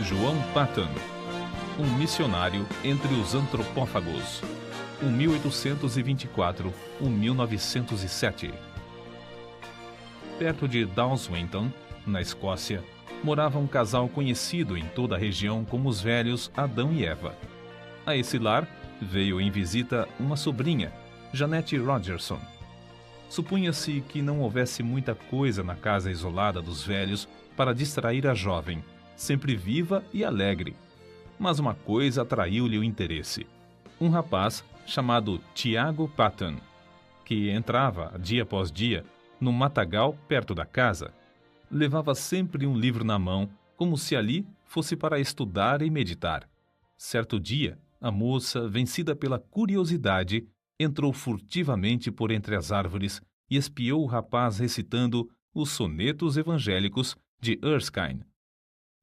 João Patton, um missionário entre os antropófagos, 1824-1907. Perto de Dawswinton, na Escócia, morava um casal conhecido em toda a região como os velhos Adão e Eva. A esse lar veio em visita uma sobrinha, Jeanette Rogerson. Supunha-se que não houvesse muita coisa na casa isolada dos velhos para distrair a jovem, sempre viva e alegre. Mas uma coisa atraiu-lhe o interesse. Um rapaz chamado Tiago Patton, que entrava, dia após dia, no matagal perto da casa. Levava sempre um livro na mão, como se ali fosse para estudar e meditar. Certo dia, a moça, vencida pela curiosidade, entrou furtivamente por entre as árvores e espiou o rapaz recitando os sonetos evangélicos de Erskine.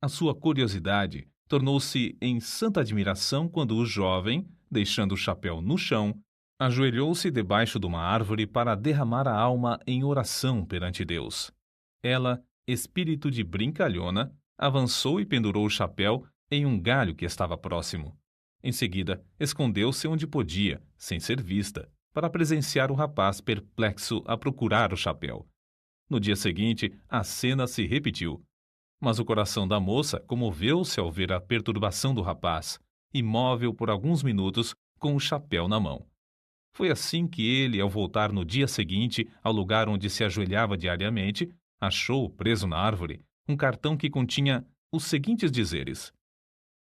A sua curiosidade tornou-se em santa admiração quando o jovem, deixando o chapéu no chão, ajoelhou-se debaixo de uma árvore para derramar a alma em oração perante Deus. Ela, espírito de brincalhona, avançou e pendurou o chapéu em um galho que estava próximo. Em seguida, escondeu-se onde podia, sem ser vista, para presenciar o rapaz perplexo a procurar o chapéu. No dia seguinte, a cena se repetiu. Mas o coração da moça comoveu-se ao ver a perturbação do rapaz, imóvel por alguns minutos, com o chapéu na mão. Foi assim que ele, ao voltar no dia seguinte ao lugar onde se ajoelhava diariamente, achou, preso na árvore, um cartão que continha os seguintes dizeres: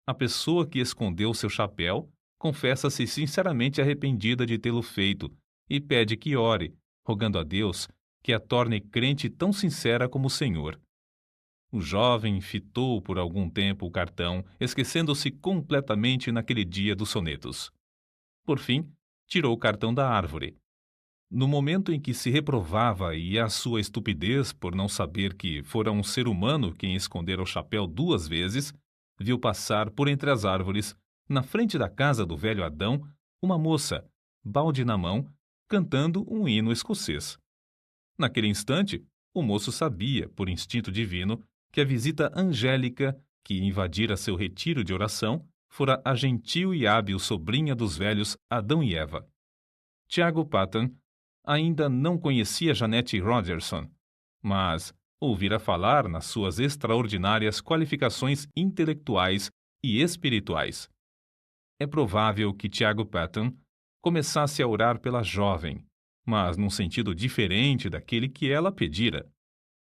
a pessoa que escondeu seu chapéu confessa-se sinceramente arrependida de tê-lo feito e pede que ore, rogando a Deus que a torne crente tão sincera como o Senhor. O jovem fitou por algum tempo o cartão, esquecendo-se completamente naquele dia dos sonetos. Por fim, tirou o cartão da árvore. No momento em que se reprovava e a sua estupidez por não saber que fora um ser humano quem escondera o chapéu 2 vezes, viu passar por entre as árvores, na frente da casa do velho Adão, uma moça, balde na mão, cantando um hino escocês. Naquele instante, o moço sabia, por instinto divino, que a visita angélica que invadira seu retiro de oração fora a gentil e hábil sobrinha dos velhos Adão e Eva. Tiago Patton ainda não conhecia Jeanette Rogerson, mas ouvira falar nas suas extraordinárias qualificações intelectuais e espirituais. É provável que Tiago Patton começasse a orar pela jovem, mas num sentido diferente daquele que ela pedira.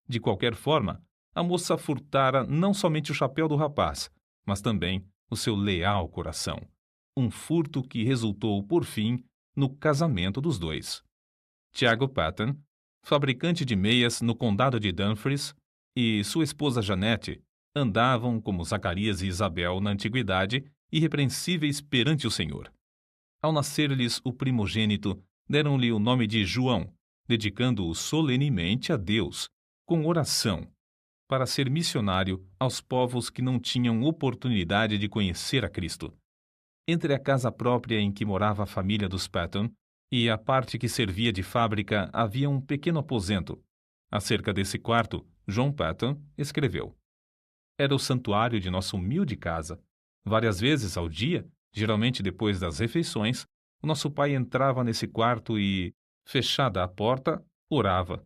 De qualquer forma, a moça furtara não somente o chapéu do rapaz, mas também o seu leal coração. Um furto que resultou, por fim, no casamento dos dois. Tiago Patton, fabricante de meias no condado de Dumfries, e sua esposa Jeanette andavam, como Zacarias e Isabel na antiguidade, irrepreensíveis perante o Senhor. Ao nascer-lhes o primogênito, deram-lhe o nome de João, dedicando-o solenemente a Deus, com oração, para ser missionário aos povos que não tinham oportunidade de conhecer a Cristo. Entre a casa própria em que morava a família dos Patton e a parte que servia de fábrica havia um pequeno aposento. Acerca desse quarto, John Patton escreveu: era o santuário de nossa humilde casa. Várias vezes ao dia, geralmente depois das refeições, o nosso pai entrava nesse quarto e, fechada a porta, orava.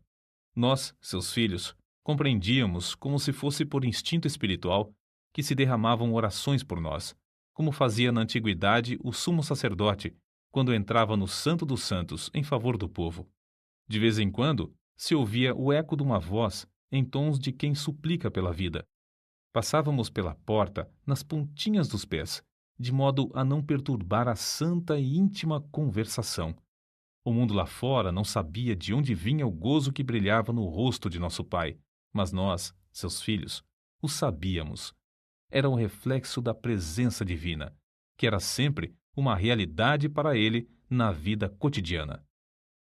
Nós, seus filhos, compreendíamos, como se fosse por instinto espiritual, que se derramavam orações por nós, como fazia na antiguidade o sumo sacerdote, quando entrava no Santo dos Santos em favor do povo. De vez em quando, se ouvia o eco de uma voz em tons de quem suplica pela vida. Passávamos pela porta nas pontinhas dos pés, de modo a não perturbar a santa e íntima conversação. O mundo lá fora não sabia de onde vinha o gozo que brilhava no rosto de nosso pai, mas nós, seus filhos, o sabíamos. Era um reflexo da presença divina, que era sempre uma realidade para ele na vida cotidiana.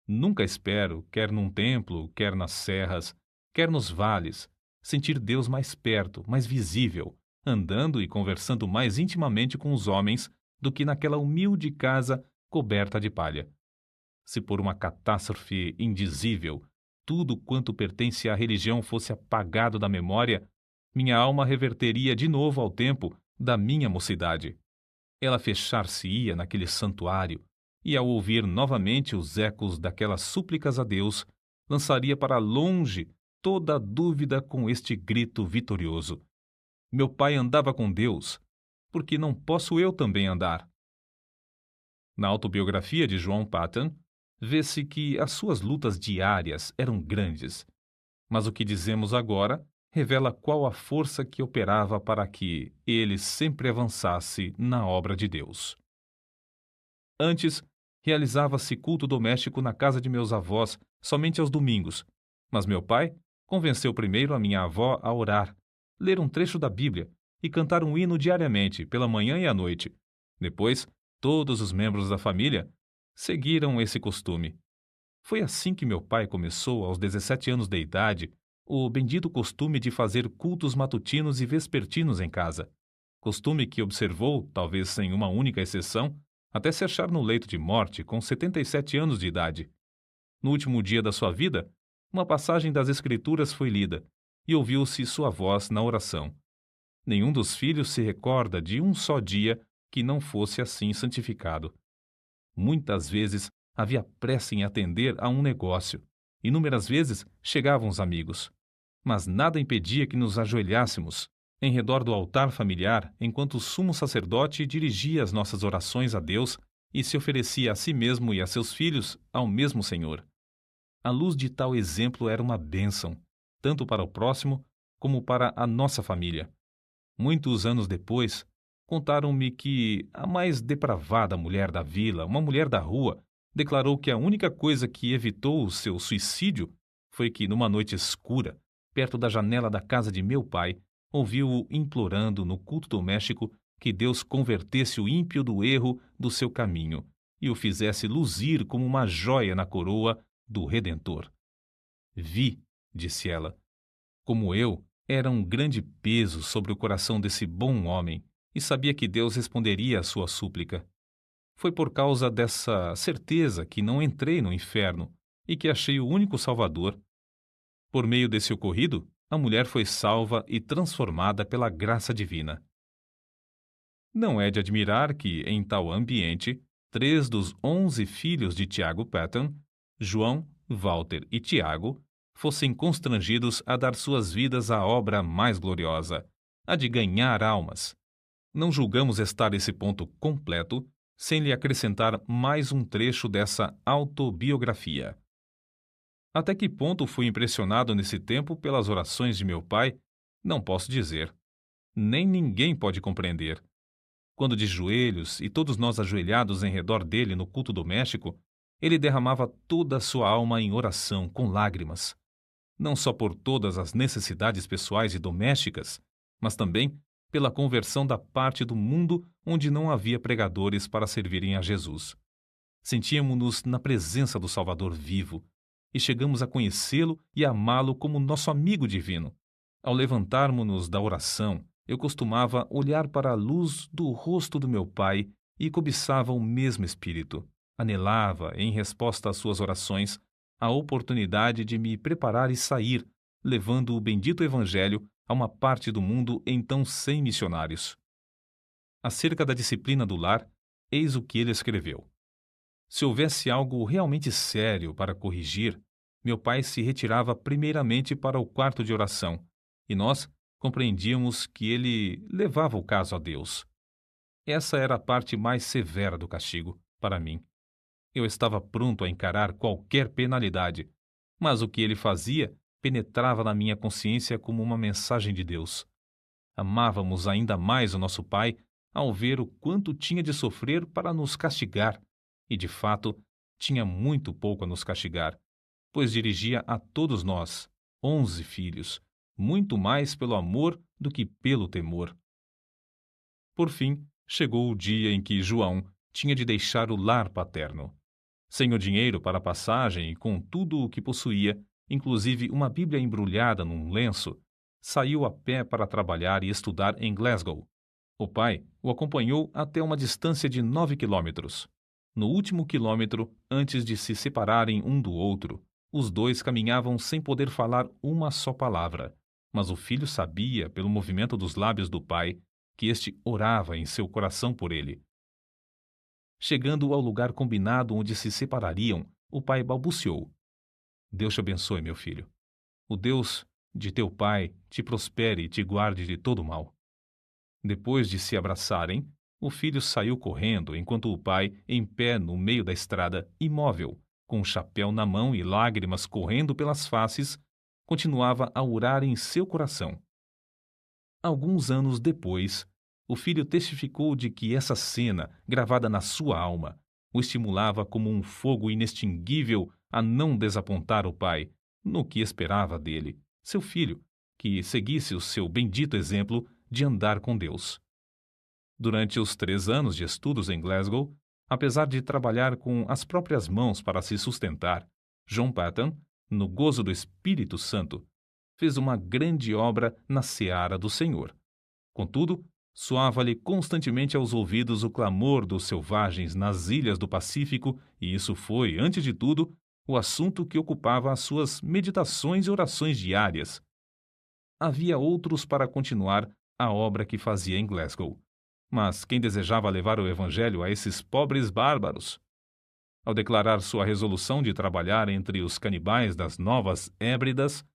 Nunca espero, quer num templo, quer nas serras, quer nos vales, sentir Deus mais perto, mais visível, andando e conversando mais intimamente com os homens do que naquela humilde casa coberta de palha. Se por uma catástrofe indizível tudo quanto pertence à religião fosse apagado da memória, Minha alma reverteria de novo ao tempo da minha mocidade. Ela fechar-se-ia naquele santuário, e ao ouvir novamente os ecos daquelas súplicas a Deus, lançaria para longe toda a dúvida com este grito vitorioso: meu pai andava com Deus, porque não posso eu também andar? Na autobiografia de João Patton, vê-se que as suas lutas diárias eram grandes, mas o que dizemos agora revela qual a força que operava para que ele sempre avançasse na obra de Deus. Antes, realizava-se culto doméstico na casa de meus avós somente aos domingos, mas meu pai convenceu primeiro a minha avó a orar, ler um trecho da Bíblia e cantar um hino diariamente, pela manhã e à noite. Depois, todos os membros da família seguiram esse costume. Foi assim que meu pai começou, aos 17 anos de idade, o bendito costume de fazer cultos matutinos e vespertinos em casa. Costume que observou, talvez sem uma única exceção, até se achar no leito de morte com 77 anos de idade. No último dia da sua vida, uma passagem das Escrituras foi lida e ouviu-se sua voz na oração. Nenhum dos filhos se recorda de um só dia que não fosse assim santificado. Muitas vezes havia pressa em atender a um negócio. Inúmeras vezes chegavam os amigos. Mas nada impedia que nos ajoelhássemos em redor do altar familiar enquanto o sumo sacerdote dirigia as nossas orações a Deus e se oferecia a si mesmo e a seus filhos ao mesmo Senhor. A luz de tal exemplo era uma bênção, tanto para o próximo como para a nossa família. Muitos anos depois, contaram-me que a mais depravada mulher da vila, uma mulher da rua, declarou que a única coisa que evitou o seu suicídio foi que, numa noite escura, perto da janela da casa de meu pai, ouviu-o implorando no culto doméstico que Deus convertesse o ímpio do erro do seu caminho e o fizesse luzir como uma joia na coroa do Redentor. Vi, disse ela, como eu, era um grande peso sobre o coração desse bom homem e sabia que Deus responderia à sua súplica. Foi por causa dessa certeza que não entrei no inferno e que achei o único Salvador. Por meio desse ocorrido, a mulher foi salva e transformada pela graça divina. Não é de admirar que, em tal ambiente, 3 dos 11 filhos de Tiago Patton, João, Walter e Tiago, fossem constrangidos a dar suas vidas à obra mais gloriosa, a de ganhar almas. Não julgamos estar esse ponto completo sem lhe acrescentar mais um trecho dessa autobiografia. Até que ponto fui impressionado nesse tempo pelas orações de meu pai, não posso dizer. Nem ninguém pode compreender. Quando de joelhos e todos nós ajoelhados em redor dele no culto doméstico, ele derramava toda a sua alma em oração com lágrimas, não só por todas as necessidades pessoais e domésticas, mas também pela conversão da parte do mundo onde não havia pregadores para servirem a Jesus. Sentíamos-nos na presença do Salvador vivo e chegamos a conhecê-lo e amá-lo como nosso amigo divino. Ao levantarmos-nos da oração, eu costumava olhar para a luz do rosto do meu pai e cobiçava o mesmo espírito. Anelava, em resposta às suas orações, a oportunidade de me preparar e sair, levando o bendito Evangelho a uma parte do mundo então sem missionários. Acerca da disciplina do lar, eis o que ele escreveu. Se houvesse algo realmente sério para corrigir, meu pai se retirava primeiramente para o quarto de oração, e nós compreendíamos que ele levava o caso a Deus. Essa era a parte mais severa do castigo, para mim. Eu estava pronto a encarar qualquer penalidade, mas o que ele fazia penetrava na minha consciência como uma mensagem de Deus. Amávamos ainda mais o nosso pai ao ver o quanto tinha de sofrer para nos castigar, e, de fato, tinha muito pouco a nos castigar, pois dirigia a todos nós, 11 filhos, muito mais pelo amor do que pelo temor. Por fim, chegou o dia em que João tinha de deixar o lar paterno. Sem o dinheiro para a passagem e com tudo o que possuía, inclusive uma Bíblia embrulhada num lenço, saiu a pé para trabalhar e estudar em Glasgow. O pai o acompanhou até uma distância de 9 quilômetros. No último quilômetro, antes de se separarem um do outro, os dois caminhavam sem poder falar uma só palavra. Mas o filho sabia, pelo movimento dos lábios do pai, que este orava em seu coração por ele. Chegando ao lugar combinado onde se separariam, o pai balbuciou: Deus te abençoe, meu filho. O Deus de teu pai te prospere e te guarde de todo mal. Depois de se abraçarem, o filho saiu correndo, enquanto o pai, em pé no meio da estrada, imóvel, com o chapéu na mão e lágrimas correndo pelas faces, continuava a orar em seu coração. Alguns anos depois, o filho testificou de que essa cena, gravada na sua alma, o estimulava como um fogo inextinguível a não desapontar o pai no que esperava dele, seu filho, que seguisse o seu bendito exemplo de andar com Deus. Durante os 3 anos de estudos em Glasgow, apesar de trabalhar com as próprias mãos para se sustentar, John Paton, no gozo do Espírito Santo, fez uma grande obra na seara do Senhor. Contudo, soava-lhe constantemente aos ouvidos o clamor dos selvagens nas ilhas do Pacífico, e isso foi, antes de tudo, o assunto que ocupava as suas meditações e orações diárias. Havia outros para continuar a obra que fazia em Glasgow, mas quem desejava levar o evangelho a esses pobres bárbaros? Ao declarar sua resolução de trabalhar entre os canibais das Novas Hébridas,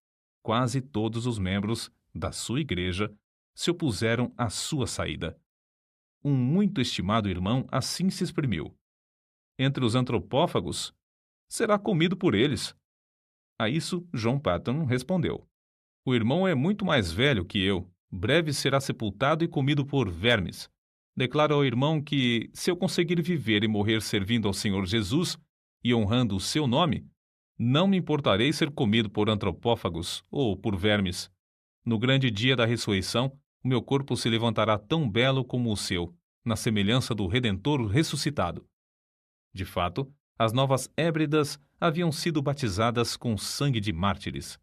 quase todos os membros da sua igreja se opuseram à sua saída. Um muito estimado irmão assim se exprimiu: entre os antropófagos, será comido por eles. A isso, John Paton respondeu: o irmão é muito mais velho que eu, breve será sepultado e comido por vermes. Declaro ao irmão que, se eu conseguir viver e morrer servindo ao Senhor Jesus e honrando o seu nome, não me importarei ser comido por antropófagos ou por vermes. No grande dia da ressurreição, o meu corpo se levantará tão belo como o seu, na semelhança do Redentor ressuscitado. De fato, as Novas Hébridas haviam sido batizadas com sangue de mártires.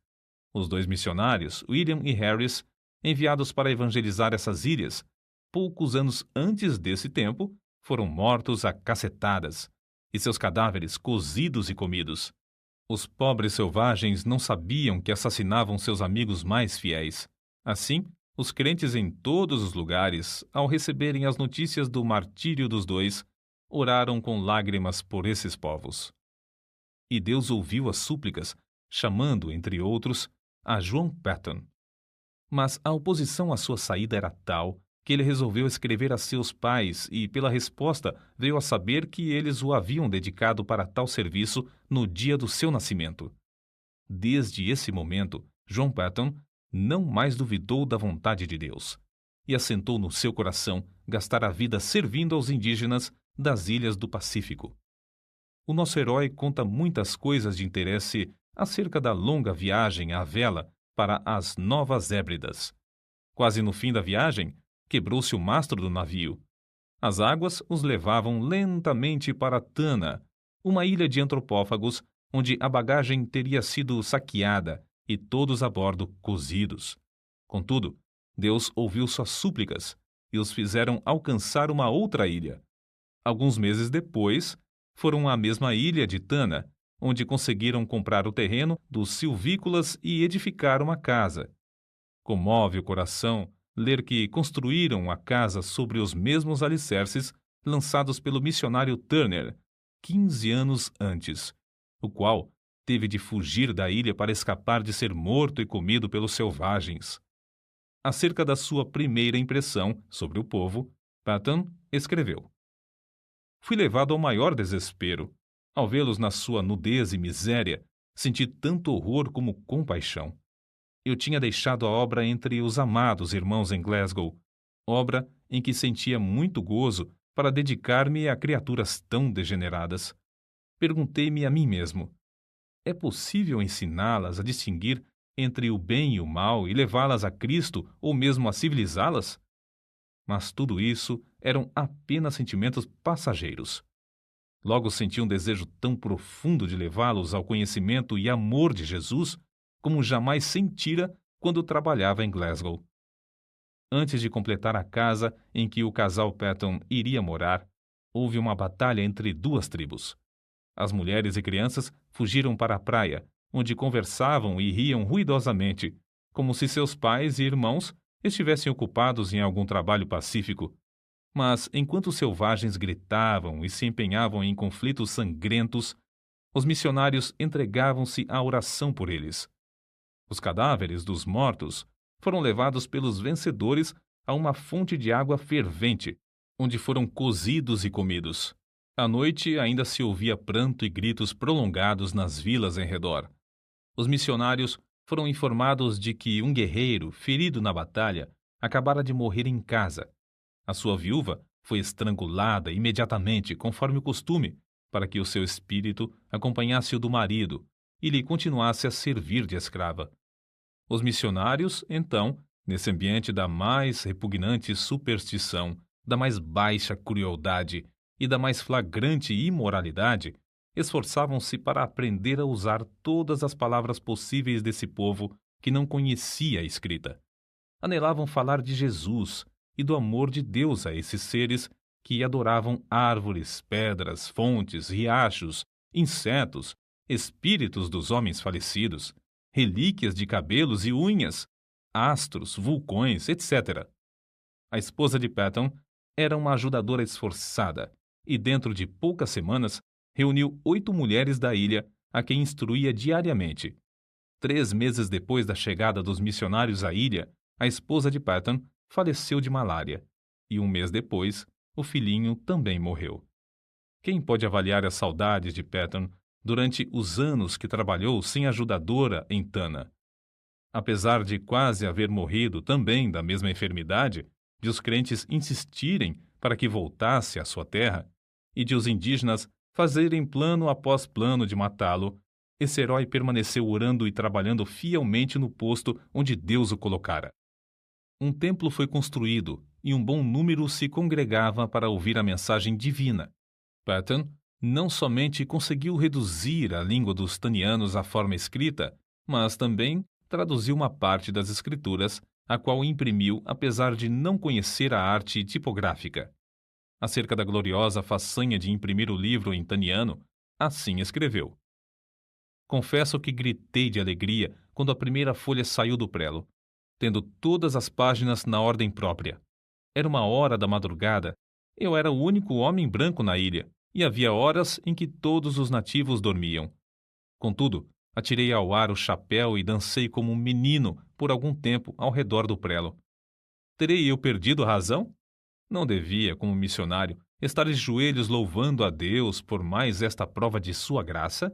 Os 2 missionários, William e Harris, enviados para evangelizar essas ilhas, poucos anos antes desse tempo, foram mortos a cacetadas, e seus cadáveres cozidos e comidos. Os pobres selvagens não sabiam que assassinavam seus amigos mais fiéis. Assim, os crentes em todos os lugares, ao receberem as notícias do martírio dos 2, oraram com lágrimas por esses povos. E Deus ouviu as súplicas, chamando, entre outros, a John Paton. Mas a oposição à sua saída era tal que ele resolveu escrever a seus pais e, pela resposta, veio a saber que eles o haviam dedicado para tal serviço no dia do seu nascimento. Desde esse momento, John Paton não mais duvidou da vontade de Deus e assentou no seu coração gastar a vida servindo aos indígenas das ilhas do Pacífico. O nosso herói conta muitas coisas de interesse acerca da longa viagem à vela para as Novas Hébridas. Quase no fim da viagem, quebrou-se o mastro do navio. As águas os levavam lentamente para Tana, uma ilha de antropófagos onde a bagagem teria sido saqueada e todos a bordo cozidos. Contudo, Deus ouviu suas súplicas e os fizeram alcançar uma outra ilha. Alguns meses depois, foram à mesma ilha de Tana, onde conseguiram comprar o terreno dos silvícolas e edificar uma casa. Comove o coração ler que construíram a casa sobre os mesmos alicerces lançados pelo missionário Turner 15 anos antes, o qual teve de fugir da ilha para escapar de ser morto e comido pelos selvagens. Acerca da sua primeira impressão sobre o povo, Paton escreveu: fui levado ao maior desespero. Ao vê-los na sua nudez e miséria, senti tanto horror como compaixão. Eu tinha deixado a obra entre os amados irmãos em Glasgow, obra em que sentia muito gozo para dedicar-me a criaturas tão degeneradas. Perguntei-me a mim mesmo: é possível ensiná-las a distinguir entre o bem e o mal e levá-las a Cristo ou mesmo a civilizá-las? Mas tudo isso eram apenas sentimentos passageiros. Logo senti um desejo tão profundo de levá-los ao conhecimento e amor de Jesus como jamais sentira quando trabalhava em Glasgow. Antes de completar a casa em que o casal Paton iria morar, houve uma batalha entre 2 tribos. As mulheres e crianças fugiram para a praia, onde conversavam e riam ruidosamente, como se seus pais e irmãos estivessem ocupados em algum trabalho pacífico. Mas, enquanto os selvagens gritavam e se empenhavam em conflitos sangrentos, os missionários entregavam-se à oração por eles. Os cadáveres dos mortos foram levados pelos vencedores a uma fonte de água fervente, onde foram cozidos e comidos. À noite ainda se ouvia pranto e gritos prolongados nas vilas em redor. Os missionários foram informados de que um guerreiro, ferido na batalha, acabara de morrer em casa. A sua viúva foi estrangulada imediatamente, conforme o costume, para que o seu espírito acompanhasse o do marido e lhe continuasse a servir de escrava. Os missionários, então, nesse ambiente da mais repugnante superstição, da mais baixa crueldade e da mais flagrante imoralidade, esforçavam-se para aprender a usar todas as palavras possíveis desse povo que não conhecia a escrita. Anelavam falar de Jesus e do amor de Deus a esses seres que adoravam árvores, pedras, fontes, riachos, insetos, espíritos dos homens falecidos, relíquias de cabelos e unhas, astros, vulcões, etc. A esposa de Patton era uma ajudadora esforçada e, dentro de poucas semanas, reuniu 8 mulheres da ilha a quem instruía diariamente. 3 meses depois da chegada dos missionários à ilha, a esposa de Patton faleceu de malária e 1 mês depois, o filhinho também morreu. Quem pode avaliar as saudades de Patton durante os anos que trabalhou sem ajudadora em Tana? Apesar de quase haver morrido também da mesma enfermidade, de os crentes insistirem para que voltasse à sua terra e de os indígenas fazerem plano após plano de matá-lo, esse herói permaneceu orando e trabalhando fielmente no posto onde Deus o colocara. Um templo foi construído e um bom número se congregava para ouvir a mensagem divina. Patton não somente conseguiu reduzir a língua dos tanianos à forma escrita, mas também traduziu uma parte das escrituras, a qual imprimiu apesar de não conhecer a arte tipográfica. Acerca da gloriosa façanha de imprimir o livro em taniano, assim escreveu: Confesso que gritei de alegria quando a primeira folha saiu do prelo, tendo todas as páginas na ordem própria. Era 1 hora da madrugada. Eu era o único homem branco na ilha, e havia horas em que todos os nativos dormiam. Contudo, atirei ao ar o chapéu e dancei como um menino por algum tempo ao redor do prelo. Terei eu perdido a razão? Não devia, como missionário, estar de joelhos louvando a Deus por mais esta prova de sua graça?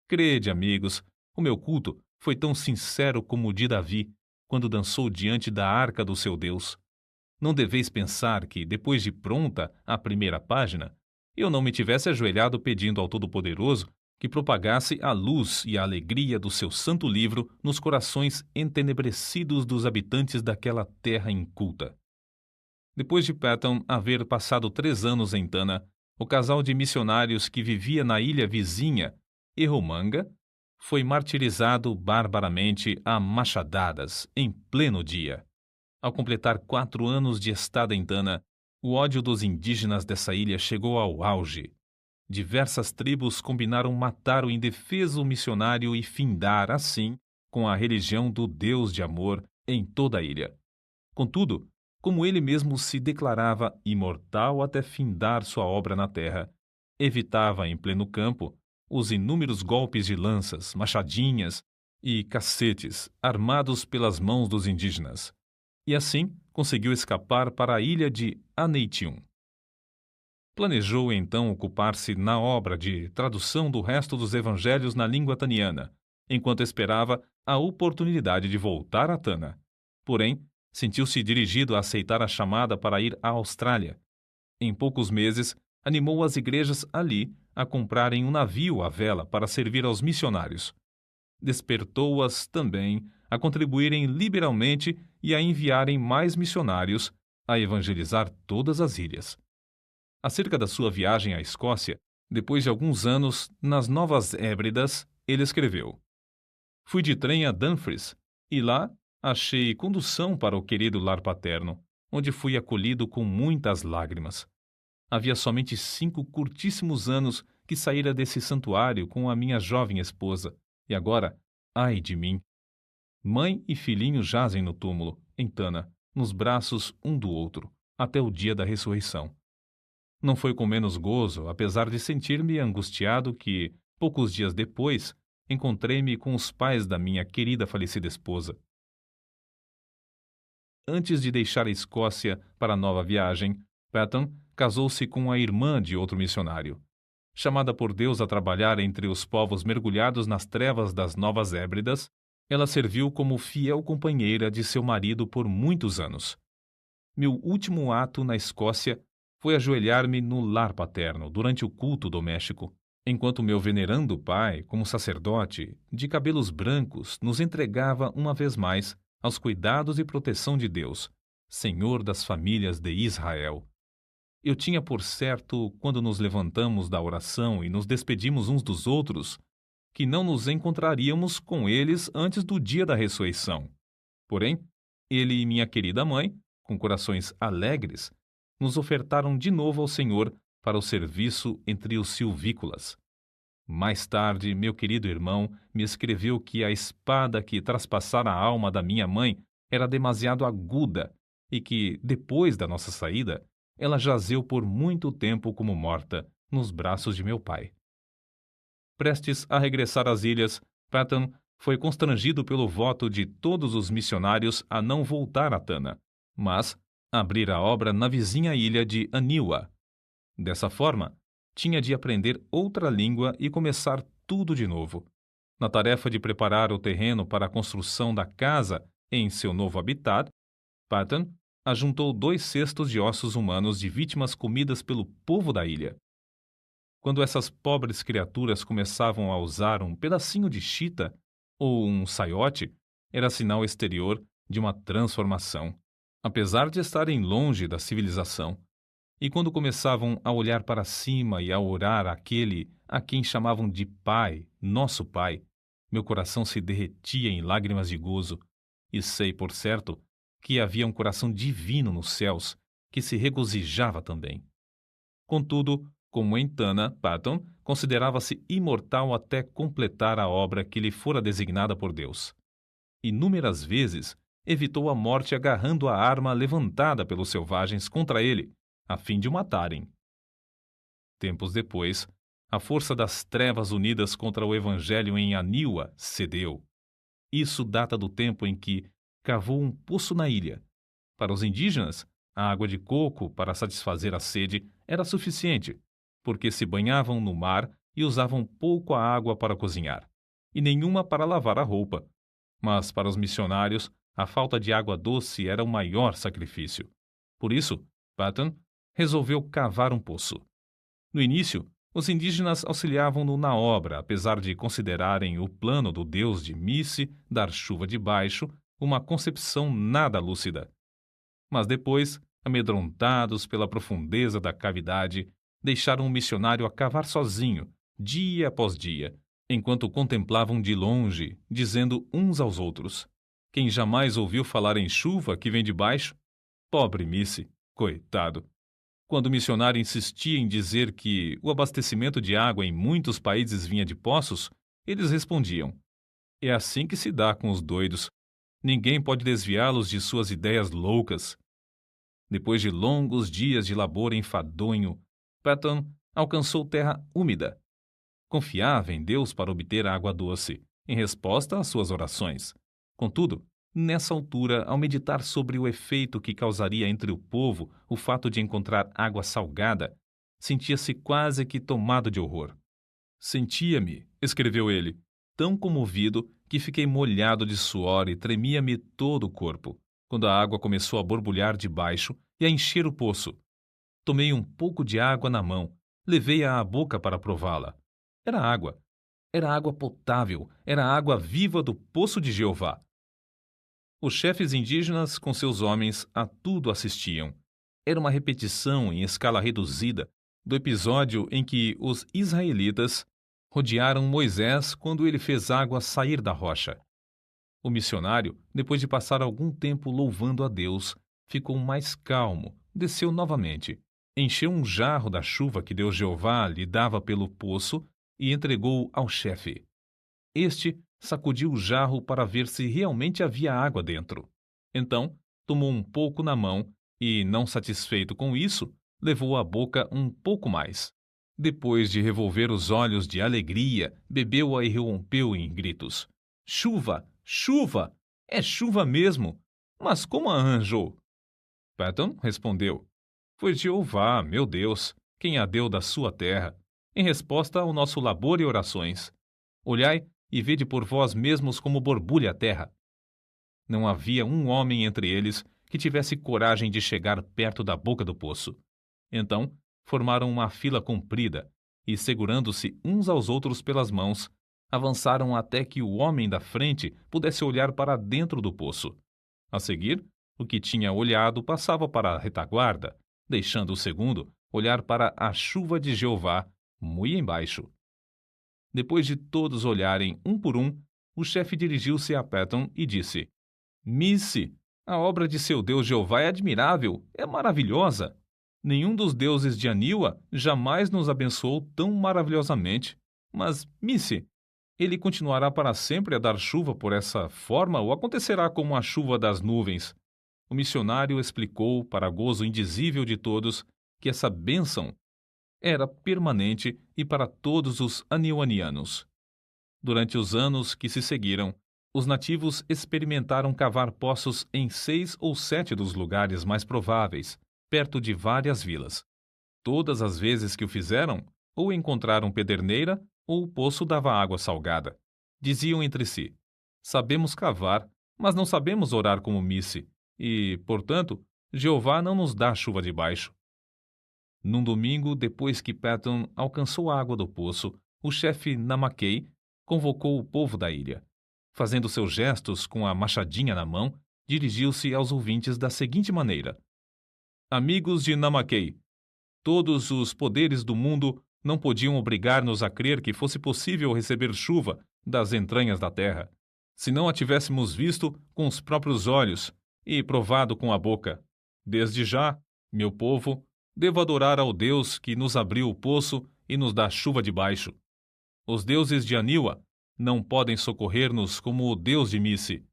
Crede, amigos, o meu culto foi tão sincero como o de Davi, quando dançou diante da arca do seu Deus. Não deveis pensar que, depois de pronta a primeira página, eu não me tivesse ajoelhado pedindo ao Todo-Poderoso que propagasse a luz e a alegria do seu santo livro nos corações entenebrecidos dos habitantes daquela terra inculta. Depois de Patton haver passado 3 anos em Tana, o casal de missionários que vivia na ilha vizinha, Erromanga, foi martirizado barbaramente a machadadas em pleno dia. Ao completar 4 anos de estada em Tana, o ódio dos indígenas dessa ilha chegou ao auge. Diversas tribos combinaram matar o indefeso missionário e findar, assim, com a religião do Deus de amor em toda a ilha. Contudo, como ele mesmo se declarava imortal até findar sua obra na terra, evitava em pleno campo os inúmeros golpes de lanças, machadinhas e cacetes armados pelas mãos dos indígenas. E assim conseguiu escapar para a ilha de Aneitium. Planejou então ocupar-se na obra de tradução do resto dos evangelhos na língua taniana, enquanto esperava a oportunidade de voltar a Tana. Porém, sentiu-se dirigido a aceitar a chamada para ir à Austrália. Em poucos meses, animou as igrejas ali a comprarem um navio à vela para servir aos missionários. Despertou-as também a contribuírem liberalmente e a enviarem mais missionários a evangelizar todas as ilhas. Acerca da sua viagem à Escócia, depois de alguns anos nas Novas Hébridas, ele escreveu: Fui de trem a Dumfries e lá achei condução para o querido lar paterno, onde fui acolhido com muitas lágrimas. Havia somente 5 curtíssimos anos que saíra desse santuário com a minha jovem esposa, e agora, ai de mim! Mãe e filhinho jazem no túmulo, em Tana, nos braços um do outro, até o dia da ressurreição. Não foi com menos gozo, apesar de sentir-me angustiado, que, poucos dias depois, encontrei-me com os pais da minha querida falecida esposa. Antes de deixar a Escócia para a nova viagem, Patton casou-se com a irmã de outro missionário. Chamada por Deus a trabalhar entre os povos mergulhados nas trevas das Novas Hébridas, ela serviu como fiel companheira de seu marido por muitos anos. Meu último ato na Escócia foi ajoelhar-me no lar paterno durante o culto doméstico, enquanto meu venerando pai, como sacerdote, de cabelos brancos, nos entregava uma vez mais aos cuidados e proteção de Deus, Senhor das famílias de Israel. Eu tinha por certo, quando nos levantamos da oração e nos despedimos uns dos outros, que não nos encontraríamos com eles antes do dia da ressurreição. Porém, ele e minha querida mãe, com corações alegres, nos ofertaram de novo ao Senhor para o serviço entre os silvícolas. Mais tarde, meu querido irmão me escreveu que a espada que traspassara a alma da minha mãe era demasiado aguda e que, depois da nossa saída, ela jazeu por muito tempo como morta nos braços de meu pai. Prestes a regressar às ilhas, Patton foi constrangido pelo voto de todos os missionários a não voltar a Tana, mas abrir a obra na vizinha ilha de Aniwa. Dessa forma, tinha de aprender outra língua e começar tudo de novo. Na tarefa de preparar o terreno para a construção da casa em seu novo habitat, Patton ajuntou 2 cestos de ossos humanos de vítimas comidas pelo povo da ilha. Quando essas pobres criaturas começavam a usar um pedacinho de chita ou um saiote, era sinal exterior de uma transformação, apesar de estarem longe da civilização. E quando começavam a olhar para cima e a orar àquele a quem chamavam de Pai, nosso Pai, meu coração se derretia em lágrimas de gozo, e sei, por certo, que havia um coração divino nos céus que se regozijava também. Contudo, como em Tana, Patton considerava-se imortal até completar a obra que lhe fora designada por Deus. Inúmeras vezes evitou a morte agarrando a arma levantada pelos selvagens contra ele, a fim de o matarem. Tempos depois, a força das trevas unidas contra o Evangelho em Aniwa cedeu. Isso data do tempo em que cavou um poço na ilha. Para os indígenas, a água de coco para satisfazer a sede era suficiente, porque se banhavam no mar e usavam pouco a água para cozinhar, e nenhuma para lavar a roupa. Mas para os missionários, a falta de água doce era o maior sacrifício. Por isso, Patton resolveu cavar um poço. No início, os indígenas auxiliavam-no na obra, apesar de considerarem o plano do deus de Misse dar chuva de baixo uma concepção nada lúcida. Mas depois, amedrontados pela profundeza da cavidade, deixaram o missionário a cavar sozinho, dia após dia, enquanto contemplavam de longe, dizendo uns aos outros: quem jamais ouviu falar em chuva que vem de baixo? Pobre Misse, coitado! Quando o missionário insistia em dizer que o abastecimento de água em muitos países vinha de poços, eles respondiam: é assim que se dá com os doidos. Ninguém pode desviá-los de suas ideias loucas. Depois de longos dias de labor enfadonho, Patton alcançou terra úmida. Confiava em Deus para obter água doce, em resposta às suas orações. Contudo, nessa altura, ao meditar sobre o efeito que causaria entre o povo o fato de encontrar água salgada, sentia-se quase que tomado de horror. Sentia-me, escreveu ele, tão comovido que fiquei molhado de suor e tremia-me todo o corpo, quando a água começou a borbulhar de baixo e a encher o poço. Tomei um pouco de água na mão, levei-a à boca para prová-la. Era água. Era água potável, era a água viva do poço de Jeová. Os chefes indígenas, com seus homens, a tudo assistiam. Era uma repetição em escala reduzida do episódio em que os israelitas rodearam Moisés quando ele fez água sair da rocha. O missionário, depois de passar algum tempo louvando a Deus, ficou mais calmo, desceu novamente, encheu um jarro da chuva que Deus Jeová lhe dava pelo poço e entregou-o ao chefe. Este sacudiu o jarro para ver se realmente havia água dentro. Então, tomou um pouco na mão e, não satisfeito com isso, levou à boca um pouco mais. Depois de revolver os olhos de alegria, bebeu-a e rompeu em gritos: Chuva! Chuva! É chuva mesmo! Mas como a arranjou? Patton respondeu: Foi Jeová, meu Deus, quem a deu da sua terra, em resposta ao nosso labor e orações. Olhai e vede por vós mesmos como borbulha a terra. Não havia um homem entre eles que tivesse coragem de chegar perto da boca do poço. Então, formaram uma fila comprida e, segurando-se uns aos outros pelas mãos, avançaram até que o homem da frente pudesse olhar para dentro do poço. A seguir, o que tinha olhado passava para a retaguarda, deixando o segundo olhar para a chuva de Jeová, muito embaixo. Depois de todos olharem um por um, o chefe dirigiu-se a Patton e disse: Missy, a obra de seu Deus Jeová é admirável, é maravilhosa. Nenhum dos deuses de Aniwa jamais nos abençoou tão maravilhosamente. Mas, Missy, ele continuará para sempre a dar chuva por essa forma ou acontecerá como a chuva das nuvens? O missionário explicou, para gozo indizível de todos, que essa bênção era permanente e para todos os aniwanianos. Durante os anos que se seguiram, os nativos experimentaram cavar poços em 6 ou 7 dos lugares mais prováveis, perto de várias vilas. Todas as vezes que o fizeram, ou encontraram pederneira, ou o poço dava água salgada. Diziam entre si: Sabemos cavar, mas não sabemos orar como Missy, e, portanto, Jeová não nos dá chuva de baixo. Num domingo, depois que Patton alcançou a água do poço, o chefe Namakei convocou o povo da ilha. Fazendo seus gestos com a machadinha na mão, dirigiu-se aos ouvintes da seguinte maneira: Amigos de Namakei, todos os poderes do mundo não podiam obrigar-nos a crer que fosse possível receber chuva das entranhas da terra, se não a tivéssemos visto com os próprios olhos e provado com a boca. Desde já, meu povo, devo adorar ao Deus que nos abriu o poço e nos dá chuva de baixo. Os deuses de Aniwa não podem socorrer-nos como o Deus de Missy.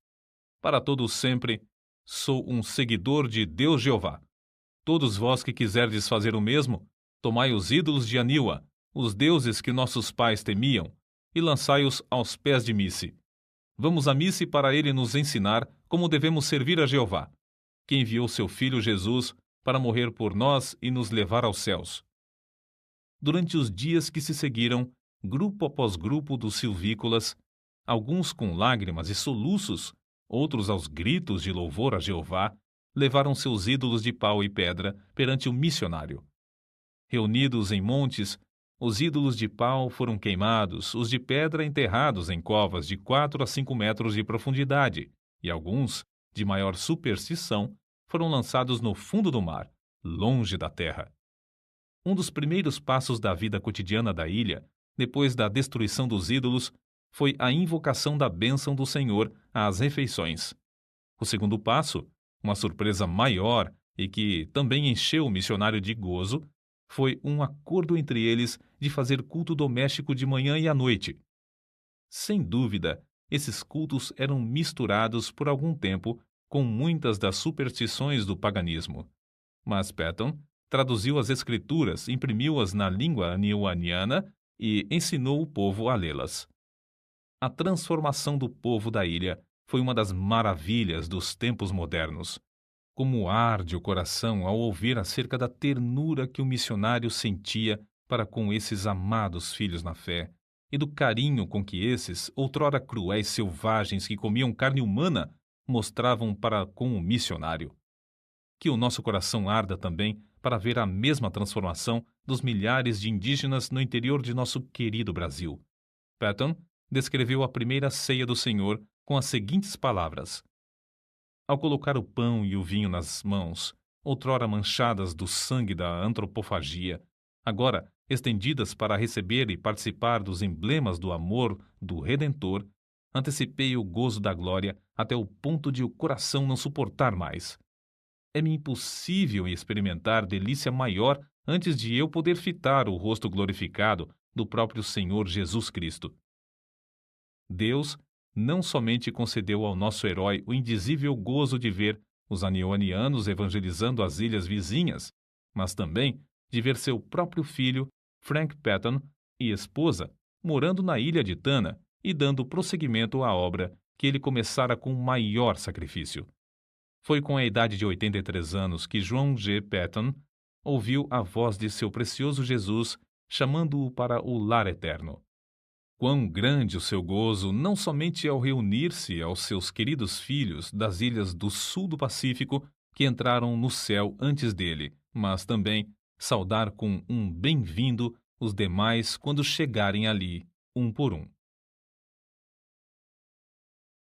Para todos sempre, sou um seguidor de Deus Jeová. Todos vós que quiserdes fazer o mesmo, tomai os ídolos de Aniwa, os deuses que nossos pais temiam, e lançai-os aos pés de Missy. Vamos a Missy para ele nos ensinar como devemos servir a Jeová, que enviou seu filho Jesus para morrer por nós e nos levar aos céus. Durante os dias que se seguiram, grupo após grupo dos silvícolas, alguns com lágrimas e soluços, outros aos gritos de louvor a Jeová, levaram seus ídolos de pau e pedra perante o missionário. Reunidos em montes, os ídolos de pau foram queimados, os de pedra enterrados em covas de 4 a 5 metros de profundidade, e alguns, de maior superstição, foram lançados no fundo do mar, longe da terra. Um dos primeiros passos da vida cotidiana da ilha, depois da destruição dos ídolos, foi a invocação da bênção do Senhor às refeições. O segundo passo, uma surpresa maior e que também encheu o missionário de gozo, foi um acordo entre eles de fazer culto doméstico de manhã e à noite. Sem dúvida, esses cultos eram misturados por algum tempo com muitas das superstições do paganismo. Mas Patton traduziu as escrituras, imprimiu-as na língua aniwaniana e ensinou o povo a lê-las. A transformação do povo da ilha foi uma das maravilhas dos tempos modernos. Como arde o coração ao ouvir acerca da ternura que o missionário sentia para com esses amados filhos na fé, e do carinho com que esses, outrora cruéis selvagens que comiam carne humana, mostravam para com o missionário. Que o nosso coração arda também para ver a mesma transformação dos milhares de indígenas no interior de nosso querido Brasil. Patton descreveu a primeira ceia do Senhor com as seguintes palavras: Ao colocar o pão e o vinho nas mãos, outrora manchadas do sangue da antropofagia, agora estendidas para receber e participar dos emblemas do amor do Redentor, antecipei o gozo da glória até o ponto de o coração não suportar mais. É-me impossível experimentar delícia maior antes de eu poder fitar o rosto glorificado do próprio Senhor Jesus Cristo. Deus não somente concedeu ao nosso herói o indizível gozo de ver os anionianos evangelizando as ilhas vizinhas, mas também de ver seu próprio filho, Frank Patton, e esposa, morando na ilha de Tanna e dando prosseguimento à obra que ele começara com maior sacrifício. Foi com a idade de 83 anos que João G. Patton ouviu a voz de seu precioso Jesus chamando-o para o lar eterno. Quão grande o seu gozo, não somente ao reunir-se aos seus queridos filhos das ilhas do sul do Pacífico que entraram no céu antes dele, mas também saudar com um bem-vindo os demais quando chegarem ali, um por um.